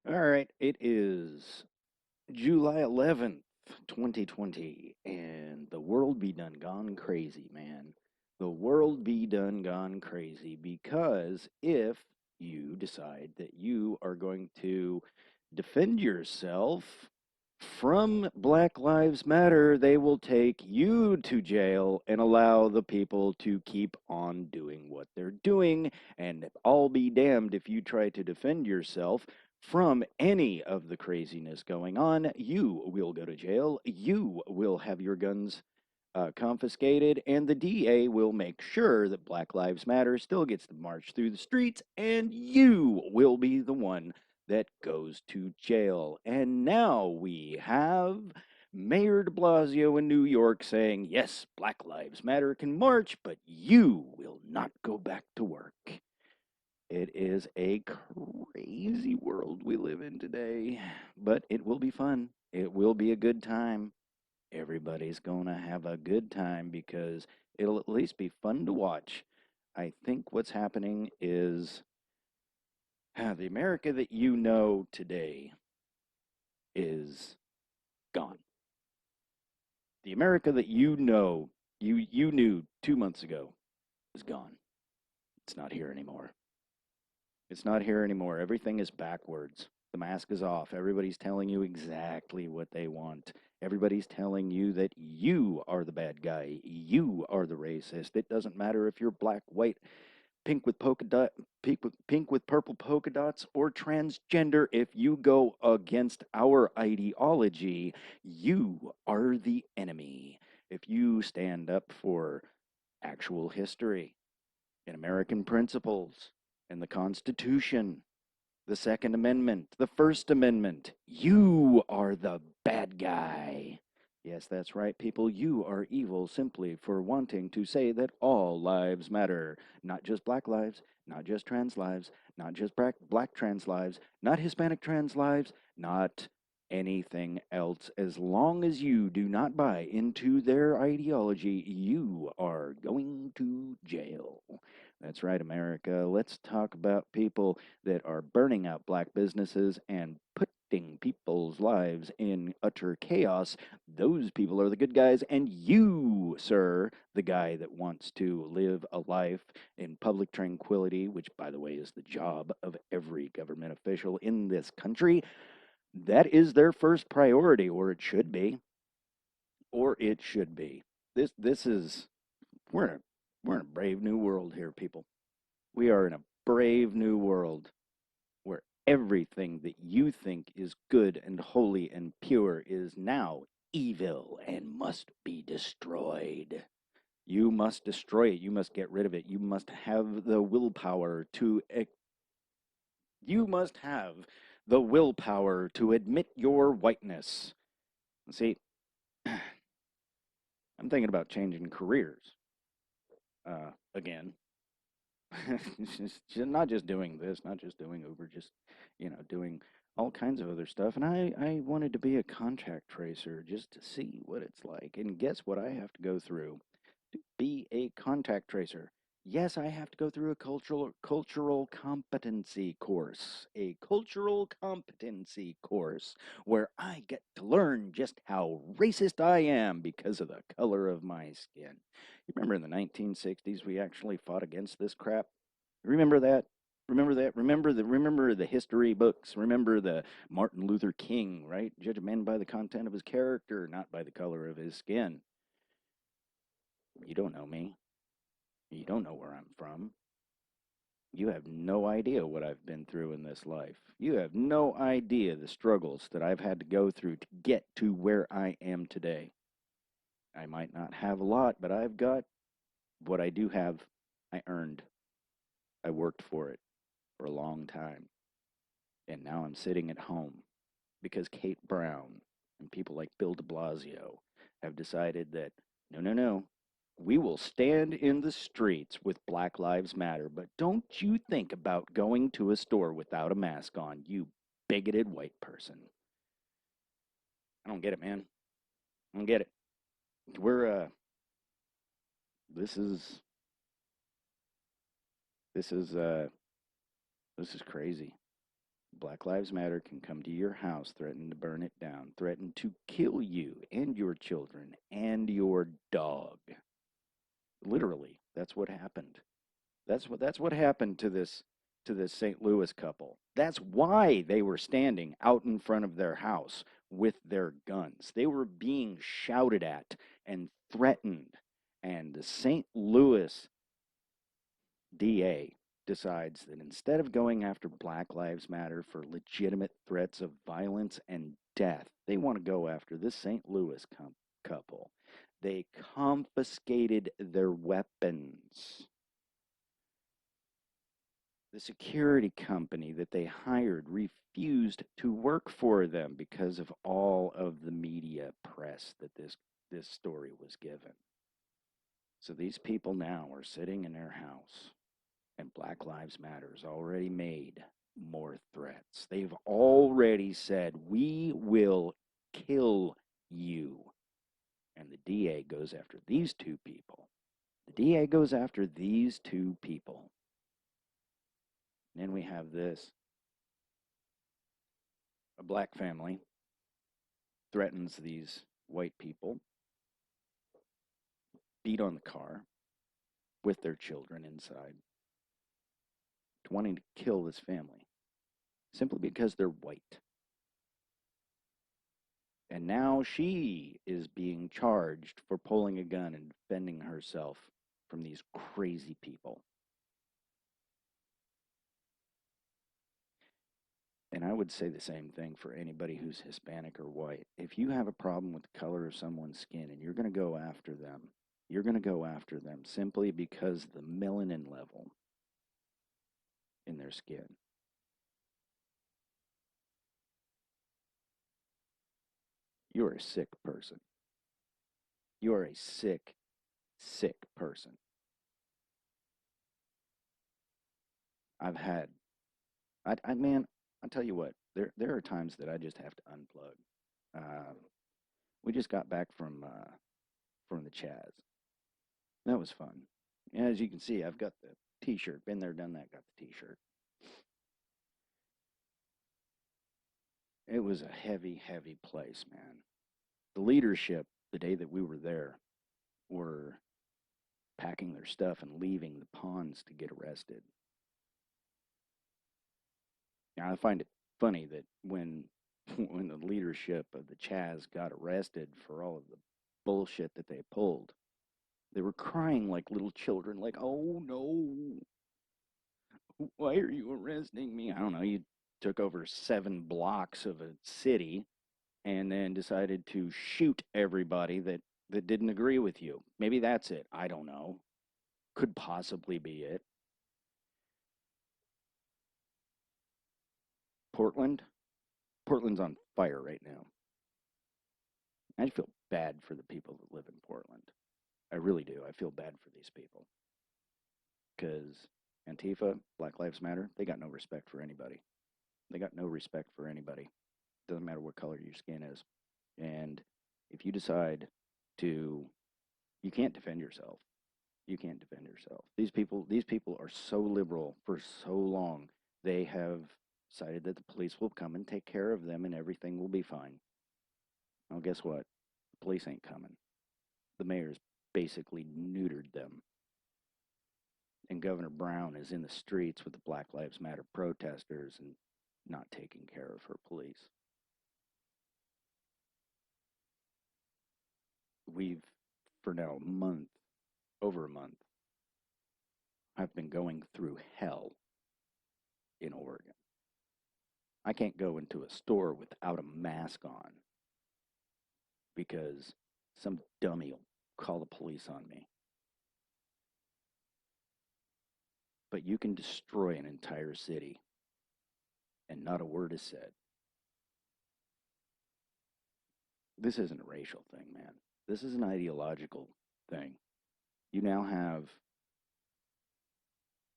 All right, it is July 11th, 2020, and the world be done gone crazy, man. The world be done gone crazy because if you decide that you are going to defend yourself from Black Lives Matter, they will take you to jail and allow the people to keep on doing what they're doing. And I'll be damned if you try to defend yourself from any of the craziness going on. You will go to jail. You will have your guns confiscated, and the DA will make sure that Black Lives Matter still gets to march through the streets, and you will be the one that goes to jail. And now we have Mayor de Blasio in New York saying, yes, Black Lives Matter can march, but you will not go back to work. It is a crazy world we live in today, but it will be fun. It will be a good time. Everybody's going to have a good time because it'll at least be fun to watch. I think what's happening is the America that you know today is gone. The America that you knew 2 months ago is gone. It's not here anymore. It's not here anymore. Everything is backwards. The mask is off. Everybody's telling you exactly what they want. Everybody's telling you that you are the bad guy. You are the racist. It doesn't matter if you're black, white, pink with pink with purple polka dots, or transgender. If you go against our ideology, you are the enemy. If you stand up for actual history and American principles and the Constitution, the Second Amendment, the First Amendment. You are the bad guy. Yes, that's right, people. You are evil simply for wanting to say that all lives matter. Not just black lives, not just trans lives, not just black trans lives, not Hispanic trans lives, not anything else. As long as you do not buy into their ideology, you are going to jail. That's right, America. Let's talk about people that are burning out black businesses and putting people's lives in utter chaos. Those people are the good guys, and you, sir, the guy that wants to live a life in public tranquility, which, by the way, is the job of every government official in this country, that is their first priority, or it should be. Or it should be. This is we're in a we're in a brave new world here, people. We are in a brave new world where everything that you think is good and holy and pure is now evil and must be destroyed. You must destroy it. You must get rid of it. You must have the willpower to you must have the willpower to admit your whiteness. See, I'm thinking about changing careers again. Not just doing this, not just doing Uber, just doing all kinds of other stuff. And I wanted to be a contact tracer just to see what it's like. And guess what I have to go through to be a contact tracer? Yes, I have to go through a cultural competency course, a cultural competency course where I get to learn just how racist I am because of the color of my skin. You remember in the 1960s we actually fought against this crap? Remember that? Remember that? Remember the history books. Remember the Martin Luther King, right? Judge a man by the content of his character, not by the color of his skin. You don't know me. You don't know where I'm from. You have no idea what I've been through in this life. You have no idea the struggles that I've had to go through to get to where I am today. I might not have a lot, but I've got what I do have. I earned. I worked for it for a long time. And now I'm sitting at home because Kate Brown and people like Bill de Blasio have decided that no, no, no, we will stand in the streets with Black Lives Matter, but don't you think about going to a store without a mask on, you bigoted white person. I don't get it, man. I don't get it. We're this is this is this is crazy. Black Lives Matter can come to your house, threaten to burn it down, threaten to kill you and your children and your dog. Literally, that's what happened. That's what happened to this St. Louis couple. That's why they were standing out in front of their house with their guns. They were being shouted at and threatened. And the St. Louis DA decides that instead of going after Black Lives Matter for legitimate threats of violence and death, they want to go after this St. Louis couple. They confiscated their weapons. The security company that they hired refused to work for them because of all of the media press that this story was given. So these people now are sitting in their house, and Black Lives Matter's already made more threats. They've already said, "We will kill you." And the DA goes after these two people. The DA goes after these two people. And then we have this. A black family threatens these white people, beat on the car with their children inside, wanting to kill this family simply because they're white. And now she is being charged for pulling a gun and defending herself from these crazy people. And I would say the same thing for anybody who's Hispanic or white. If you have a problem with the color of someone's skin and you're going to go after them, you're going to go after them simply because the melanin level in their skin. You're a sick person. You are a sick, sick person. I've had, man, I'll tell you what, there are times that I just have to unplug. Uh, we just got back from the Chaz. That was fun. And as you can see, I've got the T-shirt. Been there, done that. Got the T-shirt. It was a heavy, heavy place, man. The leadership, the day that we were there, were packing their stuff and leaving the ponds to get arrested. Now, I find it funny that when the leadership of the Chaz got arrested for all of the bullshit that they pulled, they were crying like little children, like, "Oh no, why are you arresting me?" I don't know. You took over 7 blocks of a city and then decided to shoot everybody that didn't agree with you. Maybe that's it. I don't know. Could possibly be it. Portland? Portland's on fire right now. I feel bad for the people that live in Portland. I really do. I feel bad for these people because Antifa, Black Lives Matter, they got no respect for anybody. They got no respect for anybody. Doesn't matter what color your skin is. And if you decide to, you can't defend yourself. You can't defend yourself. These people are so liberal for so long. They have decided that the police will come and take care of them and everything will be fine. Well, guess what? The police ain't coming. The mayor's basically neutered them. And Governor Brown is in the streets with the Black Lives Matter protesters and not taking care of her police. We've, for now, a month, over a month, I've been going through hell in Oregon. I can't go into a store without a mask on because some dummy will call the police on me. But you can destroy an entire city and not a word is said. This isn't a racial thing, man. This is an ideological thing. You now have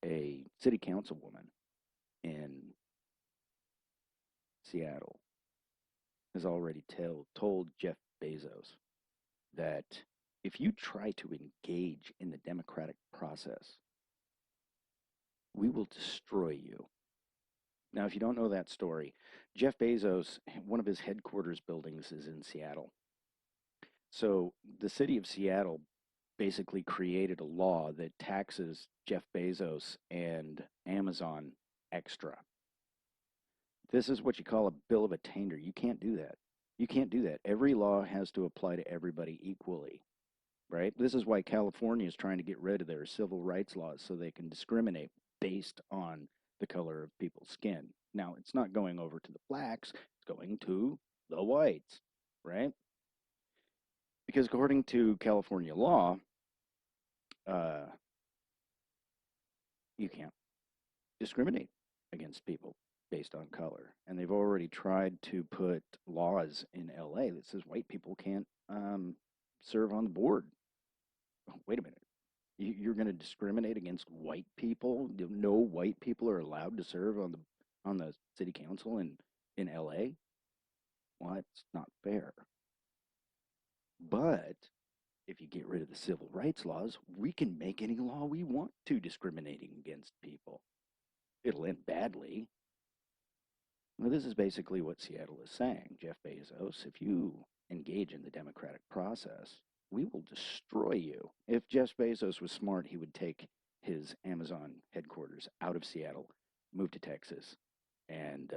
a city councilwoman in Seattle has already told Jeff Bezos that if you try to engage in the democratic process, we will destroy you. Now, if you don't know that story, Jeff Bezos, one of his headquarters buildings is in Seattle. So the city of Seattle basically created a law that taxes Jeff Bezos and Amazon extra. This is what you call a bill of attainder. You can't do that. You can't do that. Every law has to apply to everybody equally, right? This is why California is trying to get rid of their civil rights laws so they can discriminate based on the color of people's skin. Now, it's not going over to the blacks, it's going to the whites, right? Because according to California law, uh, you can't discriminate against people based on color. And they've already tried to put laws in LA that says white people can't serve on the board. Oh, wait a minute. You're going to discriminate against white people? No white people are allowed to serve on the city council in LA? Well, that's not fair. But if you get rid of the civil rights laws, we can make any law we want to discriminating against people. It'll end badly. Well, this is basically what Seattle is saying. Jeff Bezos, if you engage in the democratic process, we will destroy you. If Jeff Bezos was smart, he would take his Amazon headquarters out of Seattle, move to Texas, and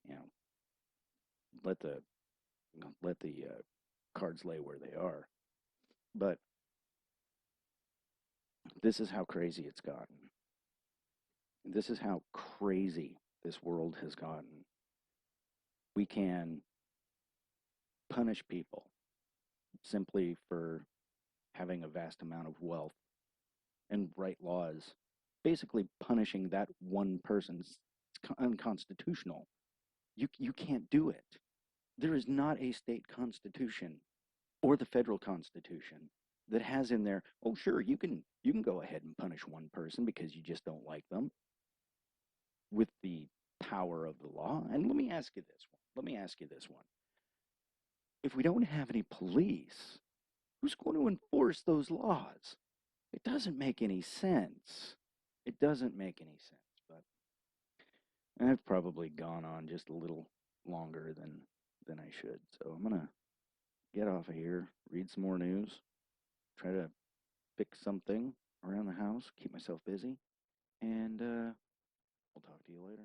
you know let the cards lay where they are. But this is how crazy it's gotten. This is how crazy this world has gotten. We can punish people simply for having a vast amount of wealth and write laws basically punishing that one person. It's unconstitutional. You can't do it. There is not a state constitution or the federal constitution that has in there, oh sure, you can go ahead and punish one person because you just don't like them with the power of the law. And let me ask you this one. Let me ask you this one. If we don't have any police, who's going to enforce those laws? It doesn't make any sense. It doesn't make any sense, but I've probably gone on just a little longer than I should. So I'm gonna get off of here, read some more news, try to fix something around the house, keep myself busy, and I'll talk to you later.